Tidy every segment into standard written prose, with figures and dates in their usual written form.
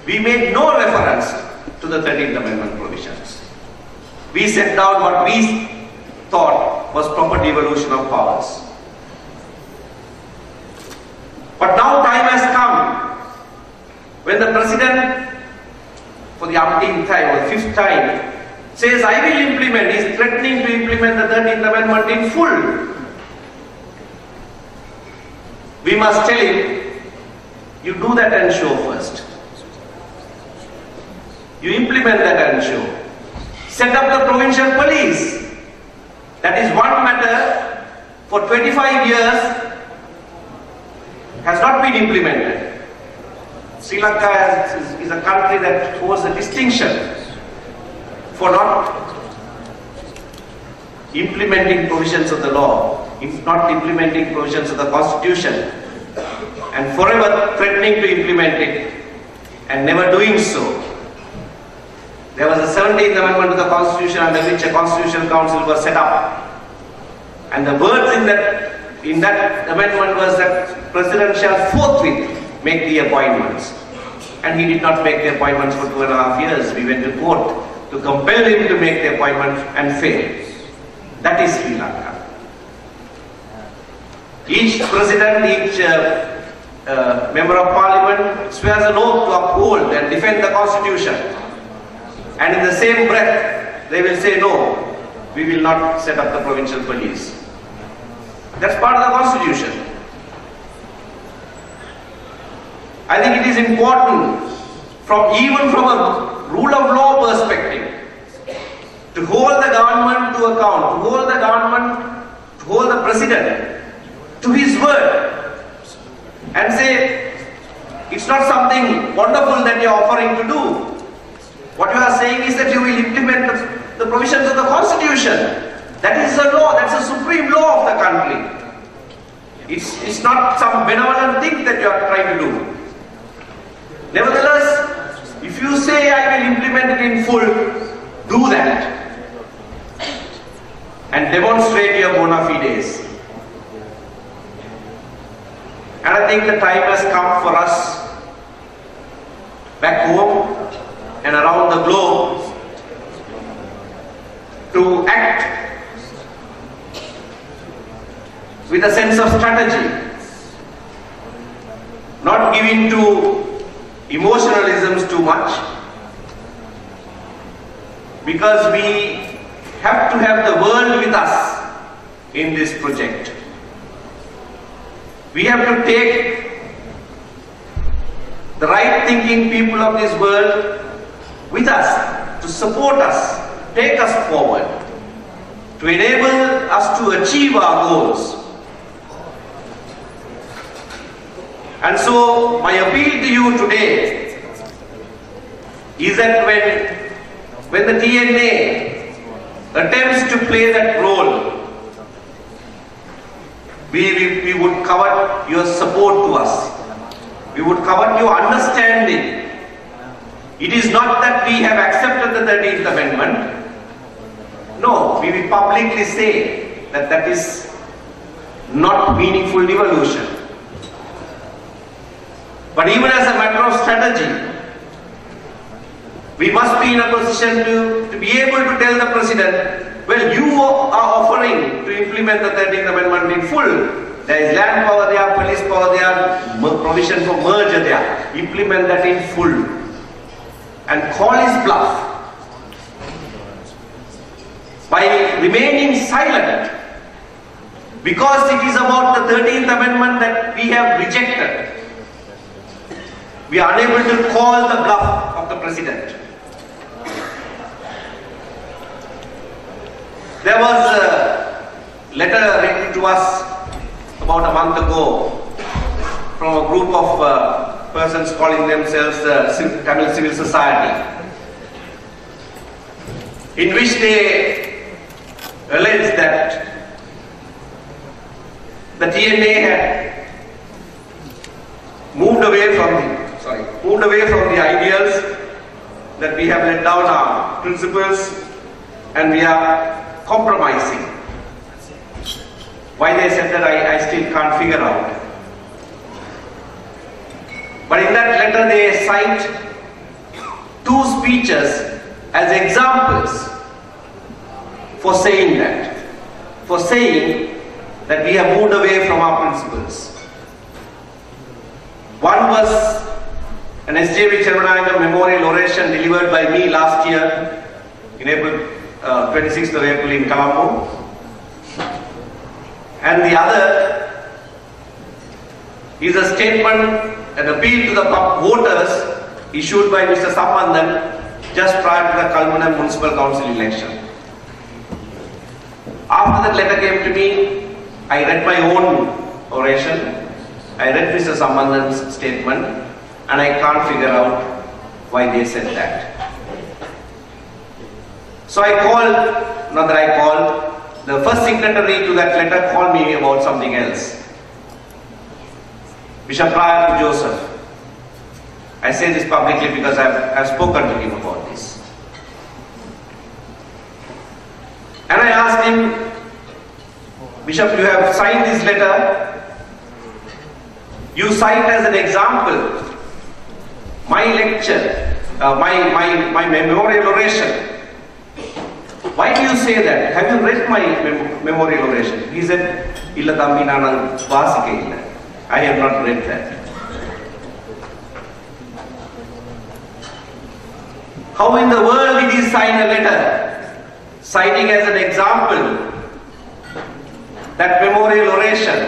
we made no reference to the 13th Amendment provisions. We set down what we thought was proper devolution of powers. But now time has come when the President, for the umpteenth time or fifth time, says, I will implement, he is threatening to implement the 13th Amendment in full. We must tell him, you do that and show first. You implement that and show. Set up the provincial police. That is one matter for 25 years has not been implemented. Sri Lanka is a country that holds a distinction for not implementing provisions of the law, if not implementing provisions of the Constitution, and forever threatening to implement it and never doing so. There was a 17th Amendment to the Constitution under which a Constitutional Council was set up, and the words in that amendment was that President shall forthwith make the appointments, and he did not make the appointments for 2.5 years. We went to court to compel him to make the appointment and failed. That is Sri Lanka. Each president, each member of parliament swears an oath to uphold and defend the Constitution, and in the same breath they will say, no, we will not set up the provincial police. That's part of the Constitution. I think it is important, even from a rule of law perspective, to hold the government to account, to hold the President to his word, and say, it's not something wonderful that you are offering to do. What you are saying is that you will implement the provisions of the Constitution. That is a law, that's a supreme law of the country. It's not some benevolent thing that you are trying to do. Nevertheless, if you say I will implement it in full, do that and demonstrate your bona fides. And I think the time has come for us back home and around the globe to act with a sense of strategy, not giving to emotionalisms too much, because we have to have the world with us in this project. We have to take the right thinking people of this world with us, to support us, take us forward, to enable us to achieve our goals. And so my appeal to you today is that when the TNA attempts to play that role, we would covet your support to us. We would covet your understanding. It is not that we have accepted the 13th Amendment. No, we will publicly say that that is not meaningful devolution. But even as a matter of strategy, we must be in a position to be able to tell the President, well, you are offering to implement the 13th Amendment in full. There is land power there, police power there, provision for merger there. Implement that in full. And call his bluff by remaining silent, because it is about the 13th Amendment that we have rejected. We are unable to call the bluff of the President. There was a letter written to us about a month ago from a group of persons calling themselves the Tamil Civil Society, in which they alleged that the TNA had moved away from the ideals, that we have let down our principles and we are compromising. Why they said that, I still can't figure out. But in that letter they cite 2 speeches as examples for saying that. For saying that we have moved away from our principles. One was an SJV Chervanayakar memorial oration delivered by me last year in April, 26th of April in Colombo. And the other is a statement, an appeal to the voters issued by Mr. Sumanthiran just prior to the Kalmana Municipal Council election. After that letter came to me, I read my own oration, I read Mr. Sumanthiran's statement, and I can't figure out why they said that. So I called, not that I called, the first signatory to that letter called me about something else. Bishop Prior Joseph. I say this publicly because I've spoken to him about this. And I asked him, Bishop, you have signed this letter. You cite as an example my lecture, my memorial oration. Why do you say that? Have you read my memorial oration? He said, "Illa thambi naan vaasike illa." I have not read that. How in the world did he sign a letter citing as an example that memorial oration,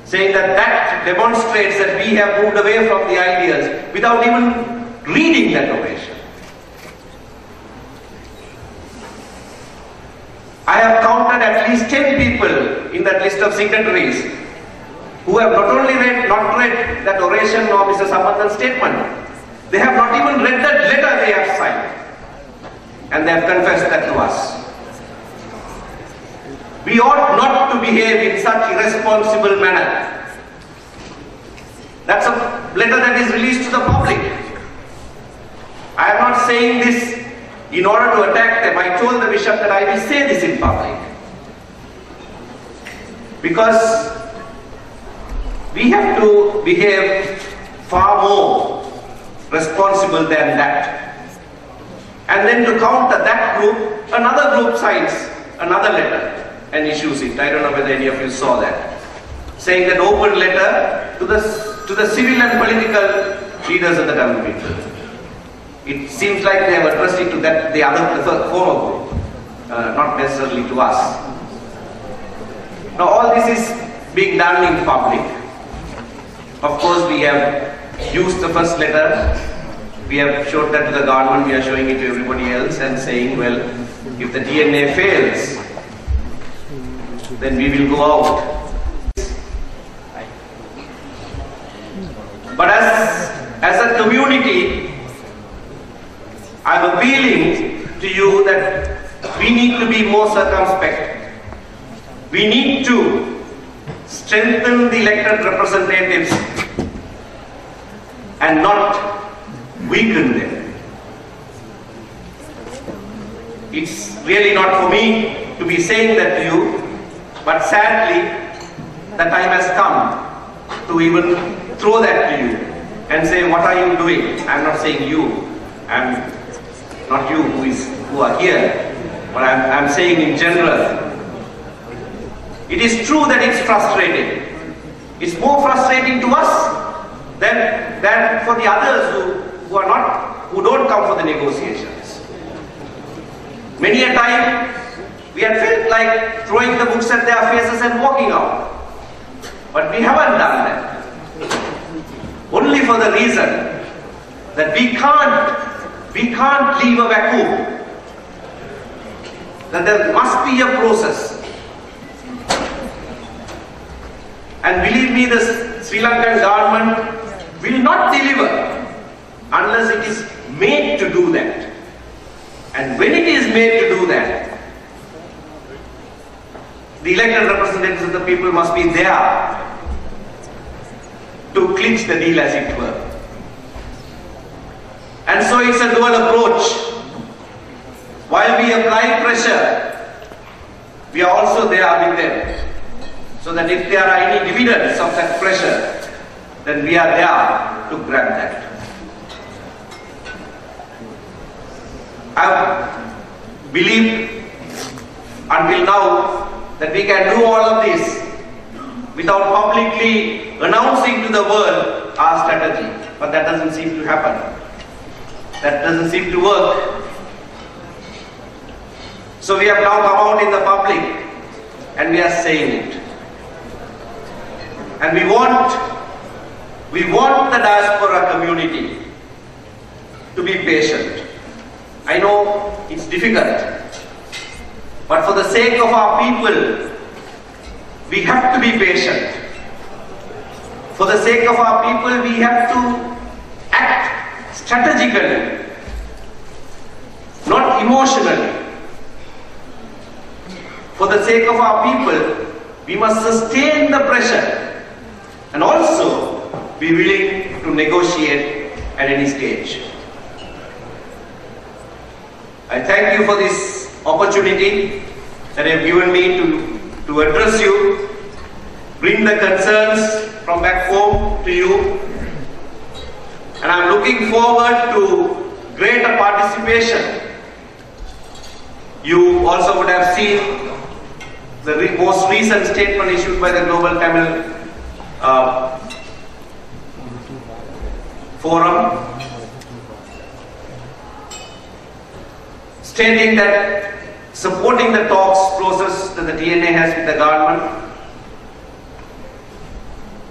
saying that that demonstrates that we have moved away from the ideas without even reading that oration? I have counted at least 10 people in that list of signatories who have not only read that oration nor Mr. Sumanthiran's statement, they have not even read that letter they have signed, and they have confessed that to us. We ought not to behave in such irresponsible manner. That's a letter that is released to the public. I am not saying this in order to attack them. I told the bishop that I will say this in public. Because we have to behave far more responsible than that. And then to counter that group, another group signs another letter and issues it. I don't know whether any of you saw that. Saying that open letter to the civil and political leaders of the Tamil people. It seems like they have addressed it to the former group, not necessarily to us. Now all this is being done in public. Of course, we have used the first letter. We have showed that to the government. We are showing it to everybody else and saying, well, if the DNA fails, then we will go out. But as a community, I'm appealing to you that we need to be more circumspect. We need to strengthen the elected representatives and not weaken them. It's really not for me to be saying that to you, but sadly, the time has come to even throw that to you and say, what are you doing? I'm not saying you, I'm not you who are here, but I'm saying in general. It is true that it's frustrating. It's more frustrating to us than for the others who don't come for the negotiations. Many a time we had felt like throwing the books at their faces and walking out. But we haven't done that. Only for the reason that we can't leave a vacuum. That there must be a process. And believe me, the Sri Lankan government will not deliver unless it is made to do that. And when it is made to do that, the elected representatives of the people must be there to clinch the deal, as it were. And so it's a dual approach. While we apply pressure, we are also there with them. So that if there are any dividends of that pressure, then we are there enough to grab that. I believed until now that we can do all of this without publicly announcing to the world our strategy, but that doesn't seem to happen. That doesn't seem to work. So we have now come out in the public and we are saying it. And we want the diaspora community to be patient. I know it's difficult, but for the sake of our people, we have to be patient. For the sake of our people, we have to act strategically, not emotionally. For the sake of our people, we must sustain the pressure and also be willing to negotiate at any stage. I thank you for this opportunity that you have given me to address you, bring the concerns from back home to you, and I am looking forward to greater participation. You also would have seen the most recent statement issued by the Global Tamil Forum, stating that supporting the talks process that the TNA has with the government,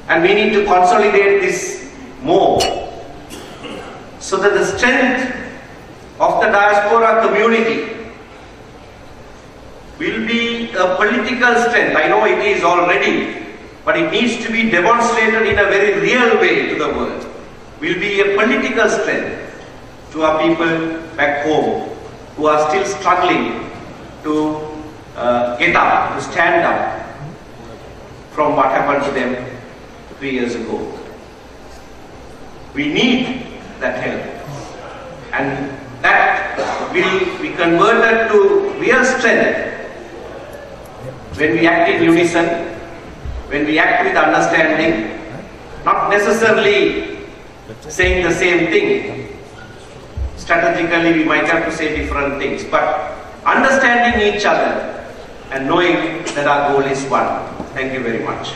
and we need to consolidate this more so that the strength of the diaspora community will be a political strength. I know it is already, but it needs to be demonstrated in a very real way to the world. Will be a political strength to our people back home who are still struggling to get up, to stand up from what happened to them 3 years ago. We need that help, and that will be converted to real strength when we act in unison, when we act with understanding, not necessarily saying the same thing. Strategically, we might have to say different things, but understanding each other and knowing that our goal is one. Thank you very much.